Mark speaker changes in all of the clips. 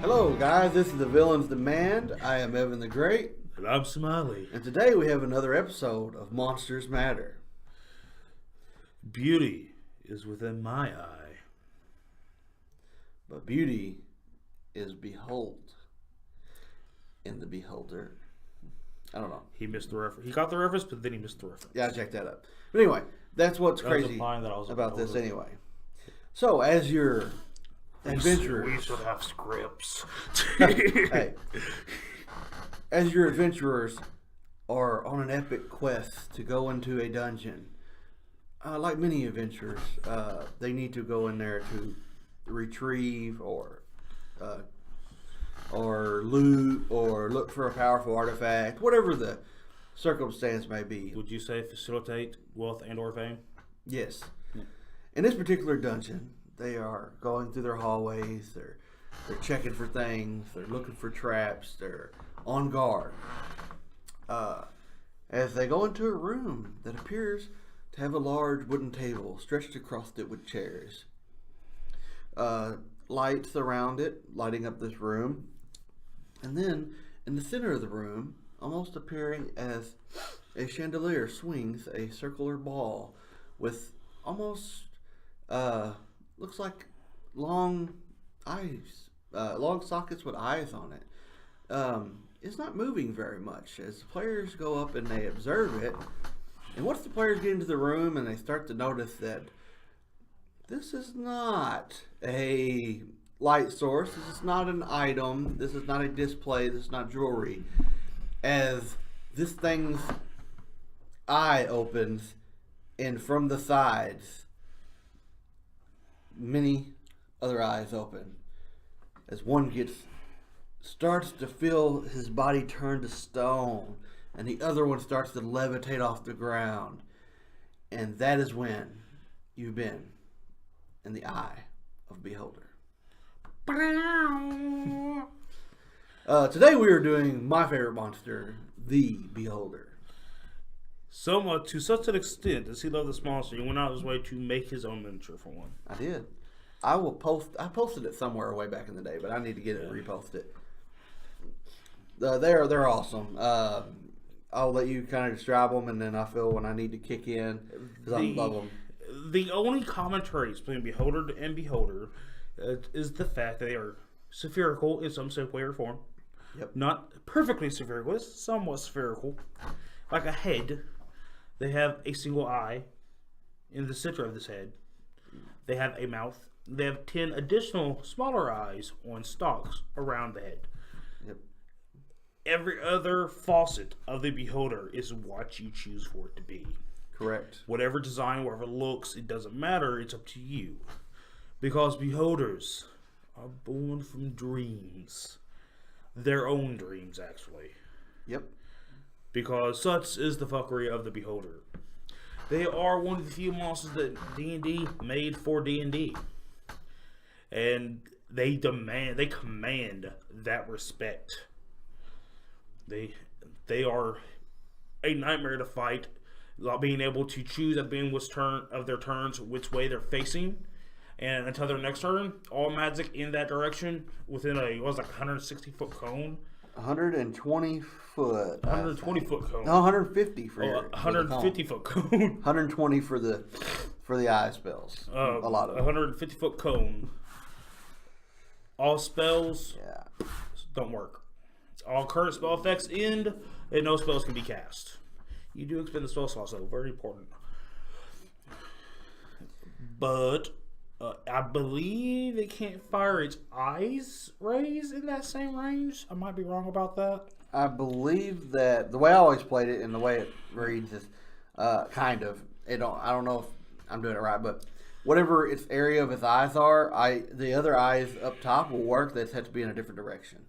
Speaker 1: Hello, guys. This is the Villain's Demand. I am Evan the Great.
Speaker 2: And I'm Smiley.
Speaker 1: And today we have another episode of Monsters Matter.
Speaker 2: Beauty is within my eye.
Speaker 1: But beauty is behold in the beholder. I don't know.
Speaker 2: He missed the reference. He got the reference, but then he missed the reference.
Speaker 1: Yeah, I checked that up. But anyway, that's what's
Speaker 2: That was
Speaker 1: crazy
Speaker 2: implying that I was a
Speaker 1: about this
Speaker 2: beholder.
Speaker 1: anyway. So, as your adventurers...
Speaker 2: We should have scripts.
Speaker 1: Hey, as your adventurers are on an epic quest to go into a dungeon, like many adventurers, they need to go in there to retrieve or loot or look for a powerful artifact, whatever the circumstance may be.
Speaker 2: Would you say facilitate wealth and or fame?
Speaker 1: Yes. In this particular dungeon, they are going through their hallways, they're checking for things, they're looking for traps, they're on guard. As they go into a room that appears to have a large wooden table stretched across it with chairs. Lights around it, lighting up this room. And then, in the center of the room, almost appearing as a chandelier swings a circular ball with almost, looks like long eyes, long sockets with eyes on it. It's not moving very much as the players go up and they observe it. And once the players get into the room and they start to notice that this is not a light source, this is not an item, this is not a display, this is not jewelry. As this thing's eye opens and from the sides, many other eyes open. As one starts to feel his body turn to stone, and the other one starts to levitate off the ground. And that is when you've been in the eye of Beholder. Today we are doing my favorite monster, the Beholder.
Speaker 2: So much, to such an extent, does he love this monster, he went out of his way to make his own miniature for one.
Speaker 1: I did. I posted it somewhere way back in the day, but I need to get it and repost it. They're awesome. I'll let you kind of describe them, and then I feel when I need to kick in because I love them.
Speaker 2: The only commentaries between Beholder and Beholder is the fact that they are spherical in some shape, way, or form.
Speaker 1: Yep.
Speaker 2: Not perfectly spherical, it's somewhat spherical. Like a head, they have a single eye in the center of this head. They have a mouth. They have 10 additional smaller eyes on stalks around the head.
Speaker 1: Yep.
Speaker 2: Every other facet of the Beholder is what you choose for it to be.
Speaker 1: Correct.
Speaker 2: Whatever design, whatever looks, it doesn't matter. It's up to you. Because Beholders are born from dreams. Their own dreams, actually.
Speaker 1: Yep.
Speaker 2: Because such is the fuckery of the Beholder. They are one of the few monsters that D&D made for D&D. And they command that respect. They are a nightmare to fight. Not being able to choose at the beginning of their turns which way they're facing, and until their next turn, all magic in that direction within a 160-foot cone.
Speaker 1: 120 foot.
Speaker 2: 120-foot cone.
Speaker 1: No, 150 for your
Speaker 2: 150-foot cone.
Speaker 1: 120 for the eye spells. A lot of
Speaker 2: 150-foot cone. All spells
Speaker 1: Yeah.
Speaker 2: don't work. All current spell effects end, and no spells can be cast. You do expend the spell slots, though. Very important. But I believe it can't fire its eyes rays in that same range. I might be wrong about that.
Speaker 1: I believe that the way I always played it and the way it reads is kind of. I don't know if I'm doing it right, but whatever its area of its eyes are, the other eyes up top will work. They just have to be in a different direction.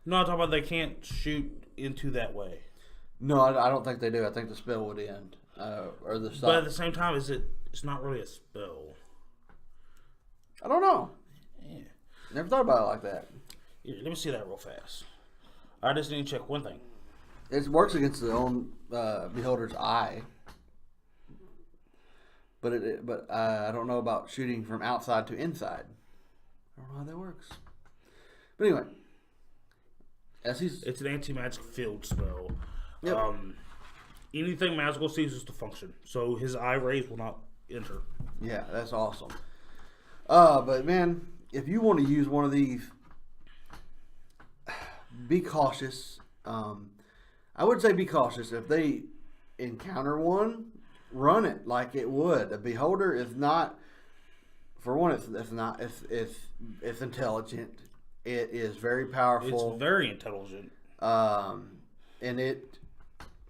Speaker 2: No, I'm talking about they can't shoot into that way.
Speaker 1: No, I don't think they do. I think the spell would end or the stop.
Speaker 2: But at the same time, it's not really a spell.
Speaker 1: I don't know.
Speaker 2: Yeah.
Speaker 1: Never thought about it like that.
Speaker 2: Here, let me see that real fast. I just need to check one thing.
Speaker 1: It works against the own beholder's eye, but I don't know about shooting from outside to inside. I don't know how that works. But anyway, as he's
Speaker 2: It's an anti-magic field spell.
Speaker 1: Yep.
Speaker 2: Anything magical ceases to function, so his eye rays will not enter.
Speaker 1: yeah, that's awesome. But man, if you want to use one of these, be cautious. I would say be cautious. If they encounter one, run it like it would. A beholder is not, for one, it's intelligent. It is very powerful.
Speaker 2: It's very intelligent.
Speaker 1: And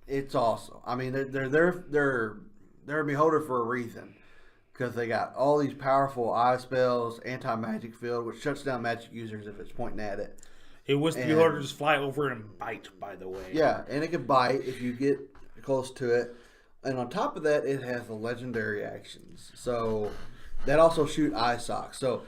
Speaker 1: it's awesome. I mean, they're a beholder for a reason, because they got all these powerful eye spells, anti-magic field, which shuts down magic users if it's pointing at it.
Speaker 2: It was the beholder to just fly over and bite, by the way.
Speaker 1: Yeah, and it can bite if you get close to it. And on top of that, it has the legendary actions. So that also shoot eye socks. So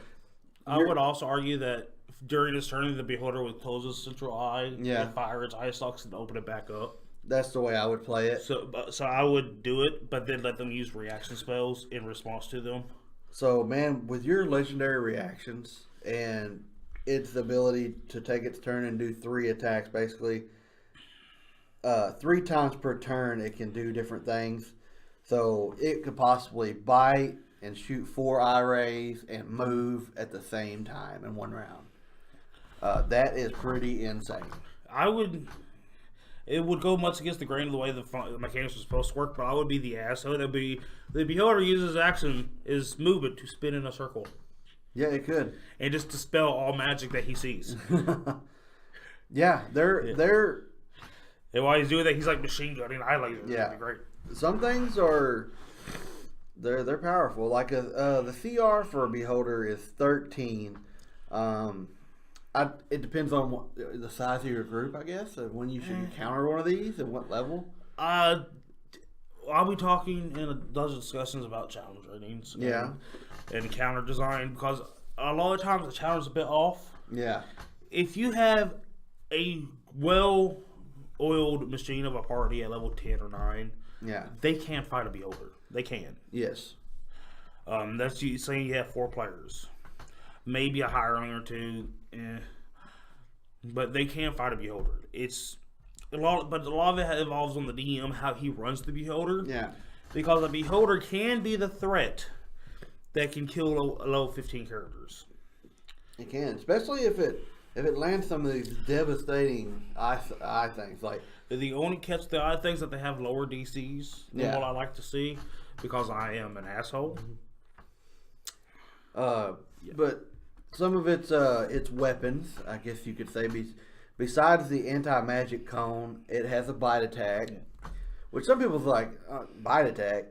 Speaker 2: I would also argue that during this turn, the beholder would close his central eye, and fire its eye stalks, and open it back up.
Speaker 1: That's the way I would play it.
Speaker 2: So I would do it, but then let them use reaction spells in response to them.
Speaker 1: So, man, with your legendary reactions and its ability to take its turn and do 3 attacks, basically, 3 times per turn, it can do different things. So it could possibly bite and shoot 4 eye rays and move at the same time in one round. That is pretty insane.
Speaker 2: It would go much against the grain of the way the mechanics are supposed to work, but I would be the asshole. The beholder uses action is movement to spin in a circle.
Speaker 1: Yeah, it could.
Speaker 2: And just dispel all magic that he sees.
Speaker 1: Yeah, they're
Speaker 2: And while he's doing that, he's like machine gunning eye lasers.
Speaker 1: Yeah.
Speaker 2: That'd be great.
Speaker 1: Some things are they're powerful. Like the CR for a beholder is 13. It depends on the size of your group, I guess, of when you should encounter one of these and what level.
Speaker 2: I'll be talking in those discussions about challenge ratings. And counter design, because a lot of times the challenge is a bit off.
Speaker 1: Yeah.
Speaker 2: If you have a well-oiled machine of a party at level 10 or 9, they can fight a beholder. They can.
Speaker 1: Yes.
Speaker 2: That's you saying you have 4 players, maybe a hireling or 2, but they can fight a beholder. But a lot of it involves on the DM how he runs the beholder.
Speaker 1: Yeah.
Speaker 2: Because a beholder can be the threat that can kill low 15 characters.
Speaker 1: It can, especially if it lands some of these devastating eye things. Like
Speaker 2: the only catch the eye things that they have lower DCs than what I like to see, because I am an asshole.
Speaker 1: But some of its weapons, I guess you could say, besides the anti-magic cone, it has a bite attack, which some people's like bite attack.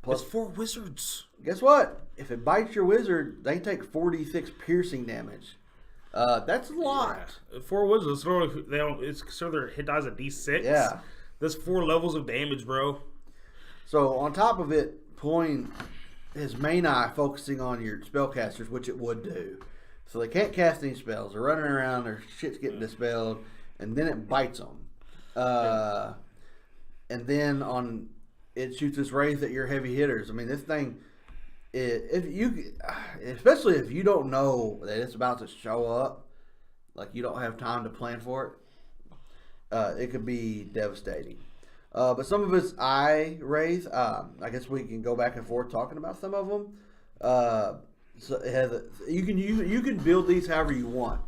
Speaker 2: Plus, it's for wizards.
Speaker 1: Guess what? If it bites your wizard, they take 46 piercing damage. That's a lot.
Speaker 2: Yeah. 4 wizards, it's considered their hit dies a D6.
Speaker 1: Yeah.
Speaker 2: That's 4 levels of damage, bro.
Speaker 1: So on top of it, pulling his main eye, focusing on your spellcasters, which it would do. So they can't cast any spells. They're running around, their shit's getting dispelled, and then it bites them. And then it shoots its rays at your heavy hitters. I mean, this thing, especially if you don't know that it's about to show up, like you don't have time to plan for it, it could be devastating. But some of its eye rays, I guess we can go back and forth talking about some of them. So it has you can build these however you want,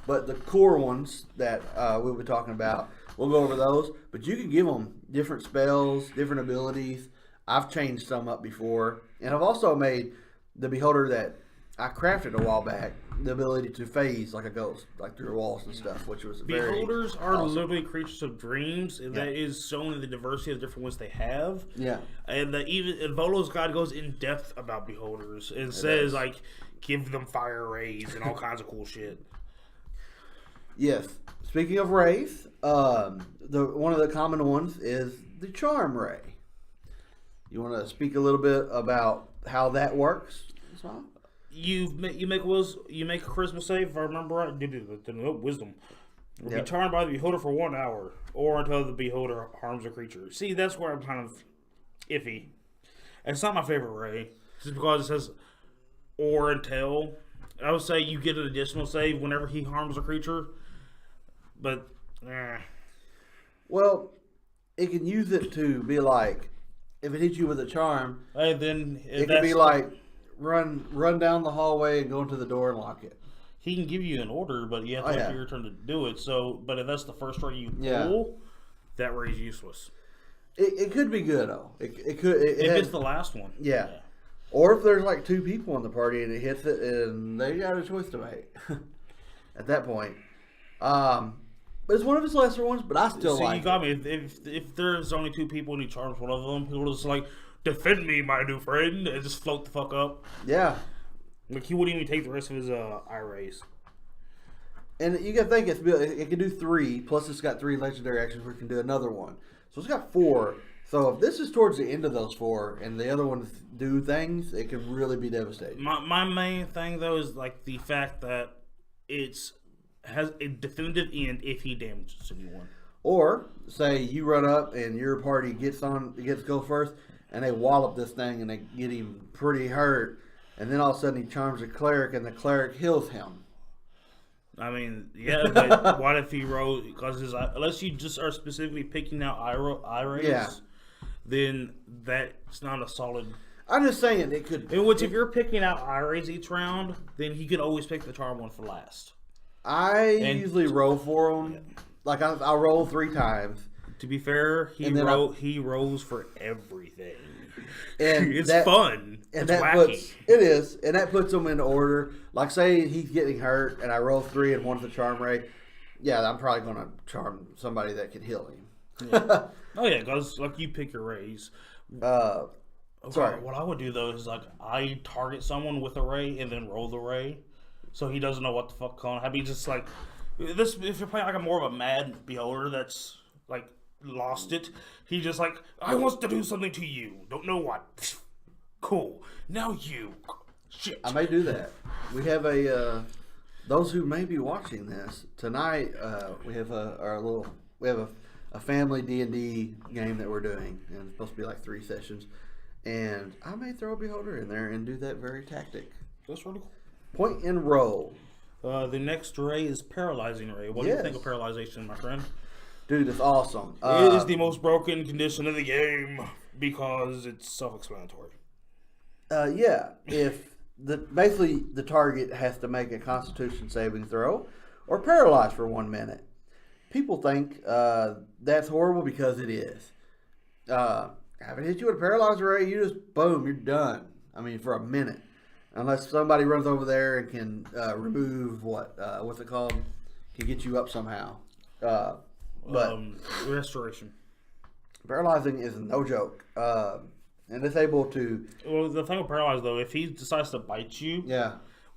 Speaker 1: but the core ones that we'll be talking about, we'll go over those. But you can give them different spells, different abilities. I've changed some up before, and I've also made the beholder that I crafted a while back the ability to phase like a ghost, like through walls and stuff, which was
Speaker 2: beholders are awesome. Literally creatures of dreams, and that is shown in the diversity of different ones they have.
Speaker 1: Yeah,
Speaker 2: and even Volo's guide goes in depth about beholders and says like give them fire rays and all kinds of cool shit.
Speaker 1: Yes. Speaking of rays, one of the common ones is the charm ray. You want to speak a little bit about how that works?
Speaker 2: You make a charisma save, if I remember right. Wisdom. Be charmed by the beholder for 1 hour, or until the beholder harms a creature. See, that's where I'm kind of iffy. It's not my favorite ray, just because it says or until. I would say you get an additional save whenever he harms a creature, but
Speaker 1: Well, it can use it to be like, if it hits you with a charm,
Speaker 2: then
Speaker 1: it could be like run down the hallway and go into the door and lock it.
Speaker 2: he can give you an order, but you have to wait for your turn to do it. So, but if that's the first ray you pull, that ray is useless.
Speaker 1: It could be good though. It could.
Speaker 2: If it's the last one,
Speaker 1: yeah. Or if there's like 2 people in the party and it hits it, and they got a choice to make at that point. But it's one of his lesser ones, but I still like it.
Speaker 2: You got me. If there's only 2 people and he charms one of them, people just like, defend me, my new friend, and just float the fuck up.
Speaker 1: Yeah.
Speaker 2: Like, he wouldn't even take the rest of his eye rays.
Speaker 1: And you got to think, it can do 3, plus it's got 3 legendary actions where it can do another one. So it's got 4. So if this is towards the end of those 4, and the other ones do things, it can really be devastating.
Speaker 2: My main thing, though, is like the fact that has a definitive end if he damages anyone.
Speaker 1: Or say you run up and your party gets go first, and they wallop this thing and they get him pretty hurt, and then all of a sudden he charms a cleric and the cleric heals him.
Speaker 2: I mean, yeah, but what if he rolls? Because unless you just are specifically picking out eye rays, then that's not a solid.
Speaker 1: I'm just saying it could.
Speaker 2: In which, if you're picking out eye rays each round, then he could always pick the charm one for last.
Speaker 1: I usually roll for them. Like I'll roll 3 times.
Speaker 2: To be fair, he rolls for everything.
Speaker 1: And
Speaker 2: it's fun. And it's wacky.
Speaker 1: It is, and that puts them in order. Like, say he's getting hurt, and I roll 3 and one's a charm ray. Yeah, I'm probably going to charm somebody that can heal him.
Speaker 2: Yeah. Oh yeah, because like you pick your rays.
Speaker 1: Sorry.
Speaker 2: What I would do though is like I target someone with a ray and then roll the ray, so he doesn't know what the fuck going. I'd be just like this. If you're playing like a more of a mad beholder that's like lost it, he just like, I wants to do something to you. Don't know what. Cool. Now you. Shit.
Speaker 1: I may do that. We have those who may be watching this tonight. We have a family D&D game that we're doing, and it's supposed to be like 3 sessions. And I may throw a beholder in there and do that very tactic.
Speaker 2: That's really cool.
Speaker 1: Point and roll.
Speaker 2: The next ray is paralyzing ray. What do you think of paralyzation, my friend?
Speaker 1: Dude, it's awesome.
Speaker 2: It is the most broken condition of the game because it's self-explanatory.
Speaker 1: Yeah, if basically the target has to make a Constitution saving throw or paralyze for 1 minute. People think that's horrible because it is. Have it hit you with a paralyzer ray, you just boom, you're done. I mean, for a minute, unless somebody runs over there and can remove what's it called? Can get you up somehow. But
Speaker 2: restoration.
Speaker 1: Paralyzing is no joke. And it's able to.
Speaker 2: Well, the thing with paralyzed though, if he decides to bite you,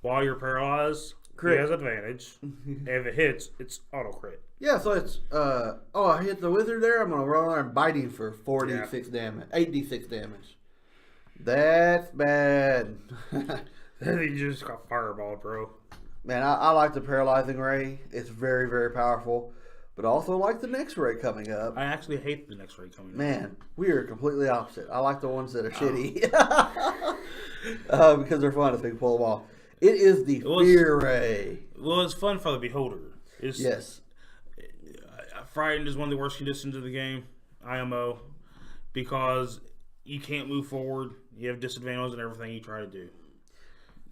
Speaker 2: while you're paralyzed, crit. He has advantage. If it hits, it's auto crit.
Speaker 1: Yeah, so it's I hit the wizard there. I'm gonna roll there and bite him for 4d6 damage, 8d6 damage. That's bad.
Speaker 2: Then he just got fireballed, bro.
Speaker 1: Man, I like the paralyzing ray. It's very, very powerful. But also like the next ray coming up.
Speaker 2: I actually hate the next ray coming up.
Speaker 1: Man, we are completely opposite. I like the ones that are shitty. Because they're fun if they can pull them off. It is the fear ray.
Speaker 2: Well, it's fun for the beholder.
Speaker 1: Yes.
Speaker 2: Frightened is one of the worst conditions of the game, IMO, because you can't move forward. You have disadvantage on everything you try to do,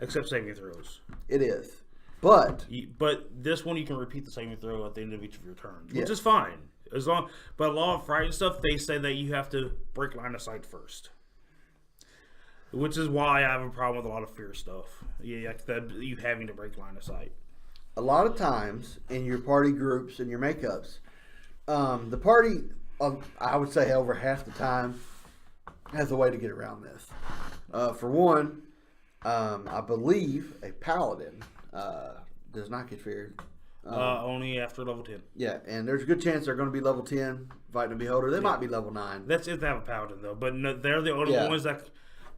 Speaker 2: except saving throws.
Speaker 1: It is. But
Speaker 2: this one you can repeat the saving throw at the end of each of your turns, which is fine. But a lot of frightened stuff, they say that you have to break line of sight first, which is why I have a problem with a lot of fear stuff. Yeah, you having to break line of sight.
Speaker 1: A lot of times in your party groups and your makeups, the party, I would say over half the time, has a way to get around this. For one, I believe a paladin does not get feared.
Speaker 2: Only after level 10.
Speaker 1: Yeah, and there's a good chance they're going to be level 10 fighting a beholder. They might be level 9.
Speaker 2: That's if they have a paladin, though. But no, they're the only ones that...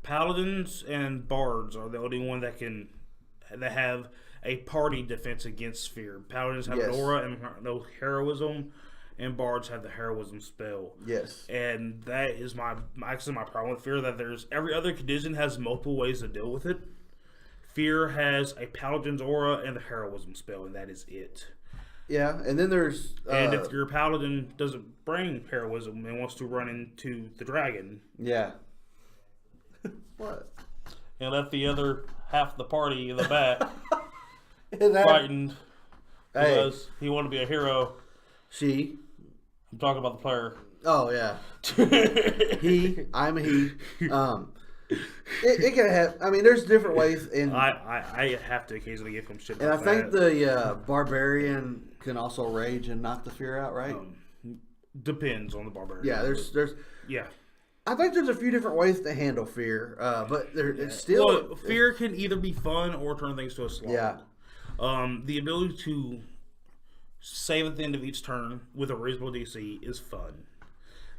Speaker 2: Paladins and bards are the only one that have a party defense against fear. Paladins have an aura and no heroism, and bards have the heroism spell.
Speaker 1: Yes.
Speaker 2: And that is my problem with fear, that there's every other condition has multiple ways to deal with it. Fear has a paladin's aura and the heroism spell, and that is it.
Speaker 1: Yeah, and then there's
Speaker 2: And if your paladin doesn't bring heroism and wants to run into the dragon,
Speaker 1: yeah. What?
Speaker 2: and let the other half of the party in the back
Speaker 1: And that,
Speaker 2: fighting
Speaker 1: hey,
Speaker 2: because he wanted to be a hero.
Speaker 1: she.
Speaker 2: I'm talking about the player.
Speaker 1: Oh yeah. I'm a he. It can have. I mean, there's different ways, and
Speaker 2: I have to occasionally give him shit.
Speaker 1: and I
Speaker 2: About
Speaker 1: think
Speaker 2: that.
Speaker 1: the barbarian can also rage and knock the fear out, right?
Speaker 2: Depends on the barbarian.
Speaker 1: Yeah, there's.
Speaker 2: Yeah.
Speaker 1: I think there's a few different ways to handle fear, but it's still.
Speaker 2: Well, fear can either be fun or turn things to a slog.
Speaker 1: Yeah.
Speaker 2: The ability to save at the end of each turn with a reasonable DC is fun.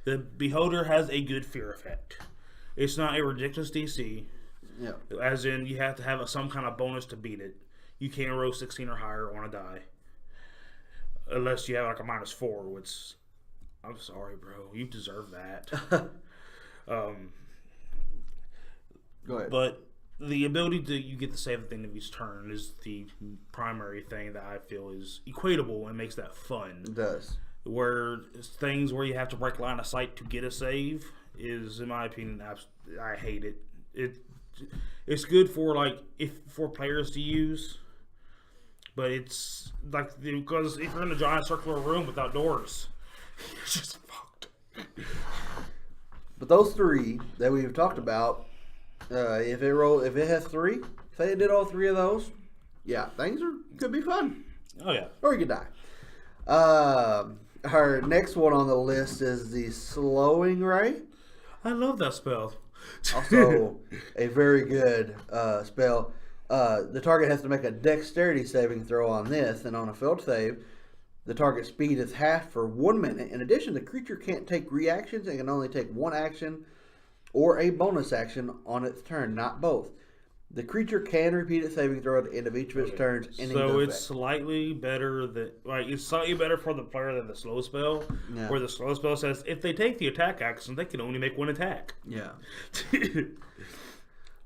Speaker 2: The Beholder has a good fear effect. It's not a ridiculous DC.
Speaker 1: Yeah.
Speaker 2: As in, you have to have some kind of bonus to beat it. You can't roll 16 or higher on a die. Unless you have like a -4, which... I'm sorry, bro. You deserve that.
Speaker 1: Go ahead.
Speaker 2: But the ability to you get to save at the end of each turn is the primary thing that I feel is equatable and makes that fun.
Speaker 1: It does.
Speaker 2: Where things where you have to break line of sight to get a save is, in my opinion, I hate it. It's good for for players to use, but it's like because if you're in a giant circular room without doors, it's just fucked.
Speaker 1: But those three that we've talked about, if it has three, say it did all three of those, yeah, things could be fun.
Speaker 2: Oh yeah,
Speaker 1: Or you could die. Our next one on the list is the Slowing Ray.
Speaker 2: I love that spell.
Speaker 1: Also, a very good spell. The target has to make a dexterity saving throw on this, and on a failed save, the target speed is half for 1 minute. In addition, the creature can't take reactions and can only take one action or a bonus action on its turn, not both. The creature can repeat its saving throw at the end of each of its turns.
Speaker 2: So it's slightly better it's slightly better for the player than the slow spell, where the slow spell says if they take the attack action, they can only make one attack.
Speaker 1: Yeah.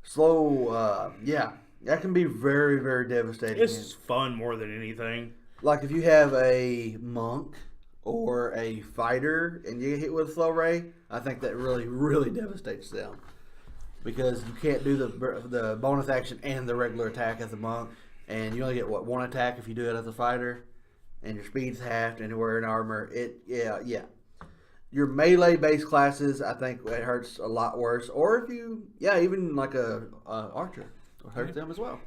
Speaker 1: Slow, yeah, that can be very, very devastating.
Speaker 2: It's fun more than anything.
Speaker 1: Like if you have a monk or a fighter and you get hit with a slow ray, I think that really, really devastates them. Because you can't do the bonus action and the regular attack as a monk, and you only get one attack if you do it as a fighter, and your speed's halved and you're wearing armor. Yeah. Your melee based classes, I think it hurts a lot worse. Or if you, even like a archer, it hurts them as well.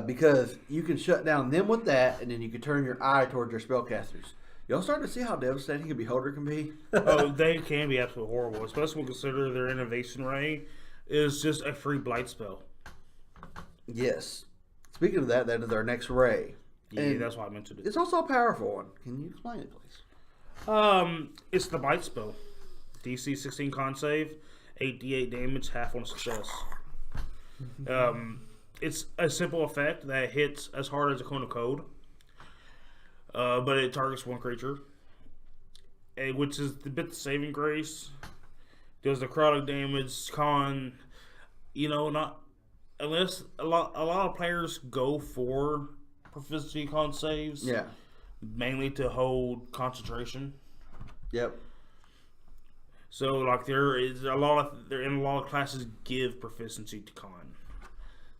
Speaker 1: Because you can shut down them with that, and then you can turn your eye towards your spellcasters. Y'all starting to see how devastating a Beholder can be?
Speaker 2: Oh, they can be absolutely horrible, especially when consider their innovation ray is just a free blight spell.
Speaker 1: Yes. Speaking of that is our next ray.
Speaker 2: Yeah,
Speaker 1: and
Speaker 2: that's why I mentioned it.
Speaker 1: It's also a powerful one. Can you explain it, please?
Speaker 2: It's the blight spell. DC 16 con save, 8d8 damage, half on success. It's a simple effect that hits as hard as a cone of code. But it targets one creature, which is the bit of saving grace. Does necrotic damage, con, not unless a lot of players go for proficiency con saves.
Speaker 1: Yeah.
Speaker 2: Mainly to hold concentration.
Speaker 1: Yep.
Speaker 2: So there is a lot of classes give proficiency to con.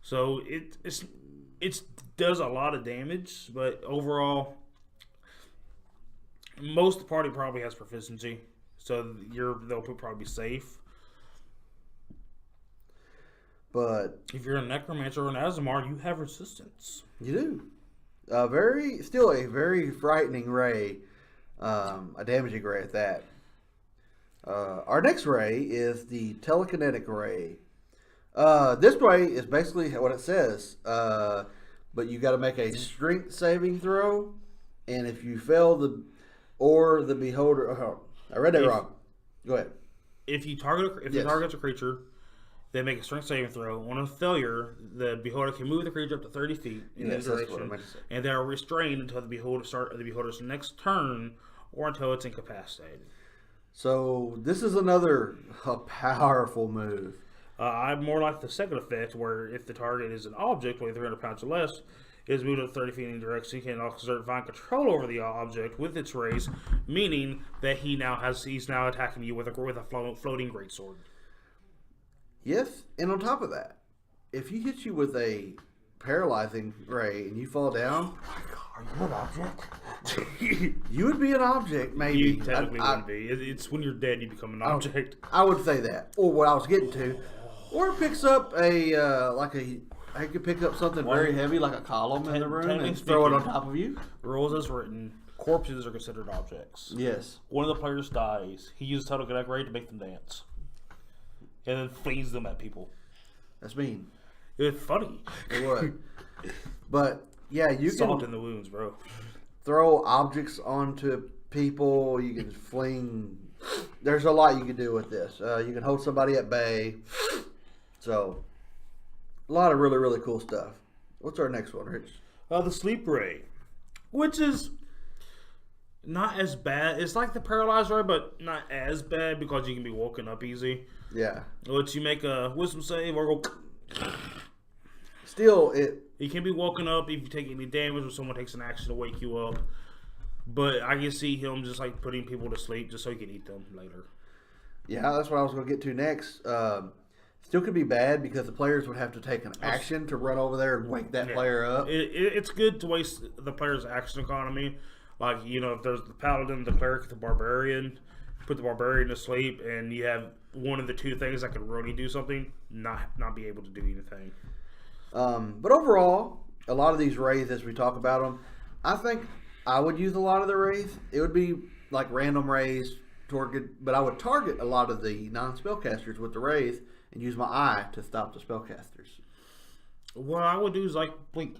Speaker 2: So it does a lot of damage, but overall. Most of the party probably has proficiency, so they'll probably be safe.
Speaker 1: But
Speaker 2: if you're a necromancer or an Azamar, you have resistance.
Speaker 1: You do. Still a very frightening ray, a damaging ray at that. Our next ray is the telekinetic ray. This ray is basically what it says, but you got to make a strength saving throw, and if you fail the Beholder. I read that wrong. Go ahead.
Speaker 2: If you target a creature, they make a strength saving throw. On a failure, the Beholder can move the creature up to 30 feet in that direction, and they are restrained until the Beholder's next turn or until it's incapacitated.
Speaker 1: So this is a powerful move.
Speaker 2: I more like the second effect, where if the target is an object weighing 300 pounds or less, it is moved up 30 feet in any direction. He can also exert divine control over the object with its rays, meaning that he's now attacking you with a floating greatsword.
Speaker 1: Yes, and on top of that, if he hits you with a paralyzing ray and you fall down,
Speaker 2: Are you an object?
Speaker 1: you would be an object, maybe.
Speaker 2: You technically wouldn't be. It's when you're dead you become an object.
Speaker 1: I would say that, or what I was getting to, or it picks up I could pick up something very heavy like a column in the room and throw it on top of you.
Speaker 2: Rules as written, corpses are considered objects.
Speaker 1: Yes.
Speaker 2: One of the players dies. He uses Total Connect Ray to make them dance. And then flings them at people.
Speaker 1: That's mean.
Speaker 2: It's funny.
Speaker 1: It would. But, yeah, you
Speaker 2: Salt
Speaker 1: can
Speaker 2: in the wounds, bro.
Speaker 1: throw objects onto people. You can fling. There's a lot you can do with this. You can hold somebody at bay. So, a lot of really, really cool stuff. What's our next one, Rich?
Speaker 2: The Sleep Ray. Which is not as bad. It's like the Paralyzed Ray, but not as bad because you can be woken up easy.
Speaker 1: Yeah.
Speaker 2: Let you make a wisdom save or go.
Speaker 1: Still,
Speaker 2: You can be woken up if you take any damage or someone takes an action to wake you up. But I can see him just like putting people to sleep just so he can eat them later.
Speaker 1: Yeah, that's what I was going to get to next. Still could be bad because the players would have to take an action to run over there and wake that player up.
Speaker 2: It's good to waste the player's action economy. Like, if there's the paladin, the cleric, the barbarian, put the barbarian to sleep, and you have one of the two things that can really do something, not be able to do anything.
Speaker 1: But overall, a lot of these rays, as we talk about them, I think I would use a lot of the rays. It would be like random rays, but I would target a lot of the non-spellcasters with the rays and use my eye to stop the spellcasters.
Speaker 2: What I would do is like blink.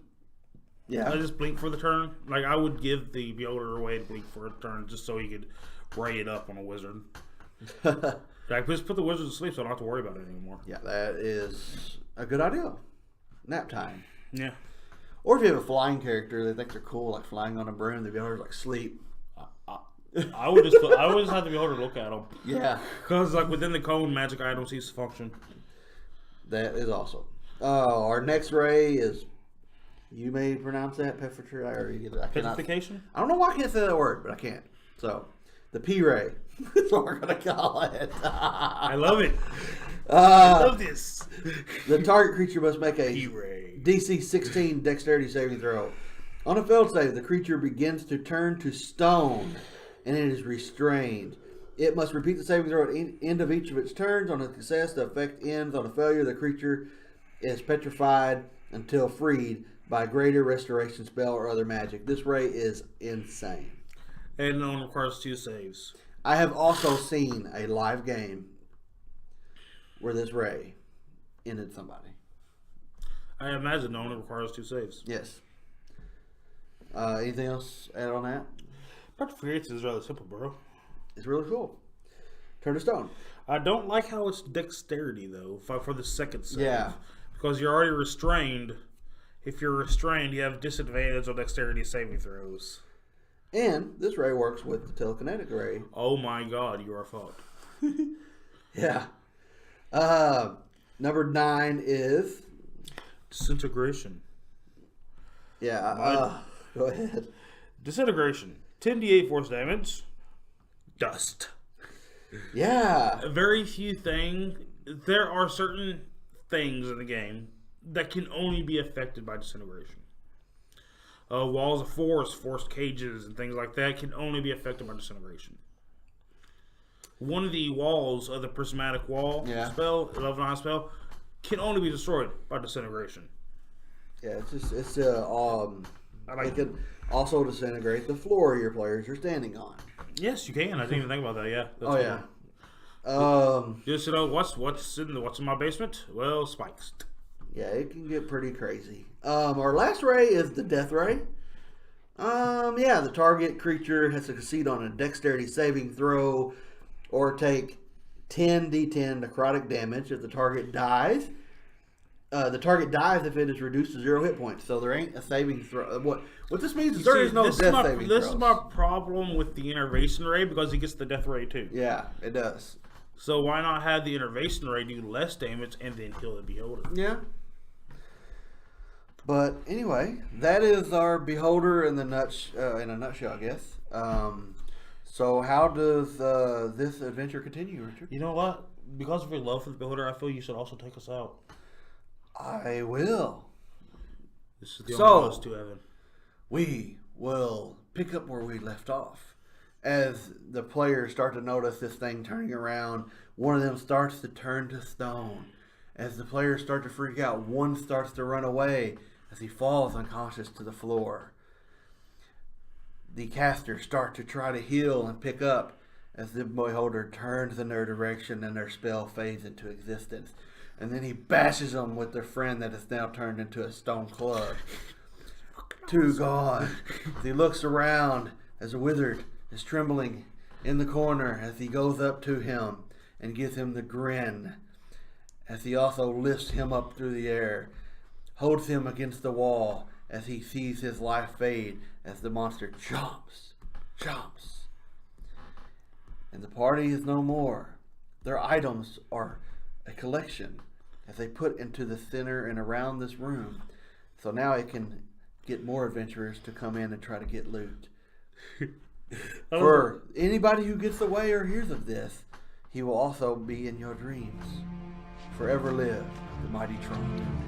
Speaker 1: Yeah.
Speaker 2: I just blink for the turn. Like I would give the beholder a way to blink for a turn just so he could ray it up on a wizard. Like just put the wizard to sleep so I don't have to worry about it anymore.
Speaker 1: Yeah, that is a good idea. Nap time.
Speaker 2: Yeah.
Speaker 1: Or if you have a flying character, they think they're cool, like flying on a broom. The beholder's like sleep.
Speaker 2: I would just have the beholder look at them.
Speaker 1: Yeah.
Speaker 2: Because like within the cone, magic items cease to function.
Speaker 1: That is awesome. Our next ray is, you may pronounce that,
Speaker 2: Petrification?
Speaker 1: I don't know why I can't say that word, but I can't. So, the P-ray. That's what we're going to call it.
Speaker 2: I love it. I love this.
Speaker 1: The target creature must make a
Speaker 2: P-ray.
Speaker 1: DC 16 dexterity saving throw. On a failed save, the creature begins to turn to stone, and it is restrained. It must repeat the saving throw at the end of each of its turns. On a success, the effect ends. On a failure, the creature is petrified until freed by a greater restoration spell or other magic. This ray is insane.
Speaker 2: And it only requires 2 saves.
Speaker 1: I have also seen a live game where this ray ended somebody.
Speaker 2: I imagine it only requires 2 saves.
Speaker 1: Yes. Anything else add on that?
Speaker 2: Petrification is rather simple, bro.
Speaker 1: It's really cool. Turn to stone.
Speaker 2: I don't like how it's dexterity, though, for the second save.
Speaker 1: Yeah.
Speaker 2: Because you're already restrained. If you're restrained, you have disadvantage on dexterity saving throws.
Speaker 1: And this ray works with the telekinetic ray.
Speaker 2: Oh my god, you are fucked.
Speaker 1: Yeah. Number 9 is...
Speaker 2: Disintegration.
Speaker 1: Yeah. Go ahead.
Speaker 2: Disintegration. 10d8 force damage. Dust.
Speaker 1: Yeah.
Speaker 2: Very few things. There are certain things in the game that can only be affected by disintegration. Walls of forced cages, and things like that can only be affected by disintegration. One of the walls of the prismatic wall spell, level 9 spell, can only be destroyed by disintegration.
Speaker 1: Yeah, it can also disintegrate the floor your players are standing on.
Speaker 2: Yes, you can. I didn't even think about that. Yeah.
Speaker 1: That's cool.
Speaker 2: Just what's in my basement? Well, spikes.
Speaker 1: Yeah, it can get pretty crazy. Our last ray is the death ray. The target creature has to succeed on a dexterity saving throw or take 10d10 necrotic damage if the target dies. The target dies if it is reduced to 0 hit points. So there ain't a saving throw. What this means is there is no death saving throws.
Speaker 2: This is my problem with the innervation ray because he gets the death ray too.
Speaker 1: Yeah, it does.
Speaker 2: So why not have the innervation ray do less damage and then kill the beholder?
Speaker 1: Yeah. But anyway, that is our beholder in a nutshell, I guess. So how does this adventure continue, Richard?
Speaker 2: You know what? Because of your love for the beholder, I feel you should also take us out.
Speaker 1: I will.
Speaker 2: This is the
Speaker 1: So-
Speaker 2: only of us two, Evan.
Speaker 1: We will pick up where we left off. As the players start to notice this thing turning around, one of them starts to turn to stone. As the players start to freak out, one starts to run away as he falls unconscious to the floor. The casters start to try to heal and pick up as the beholder turns in their direction and their spell fades into existence. And then he bashes them with their friend that is now turned into a stone club. Two gone. As he looks around as a wizard is trembling in the corner as he goes up to him and gives him the grin. As he also lifts him up through the air, holds him against the wall as he sees his life fade as the monster jumps. And the party is no more. Their items are a collection as they put into the center and around this room. So now it can get more adventurers to come in and try to get loot. For anybody who gets away or hears of this, he will also be in your dreams. Forever live the mighty Tron.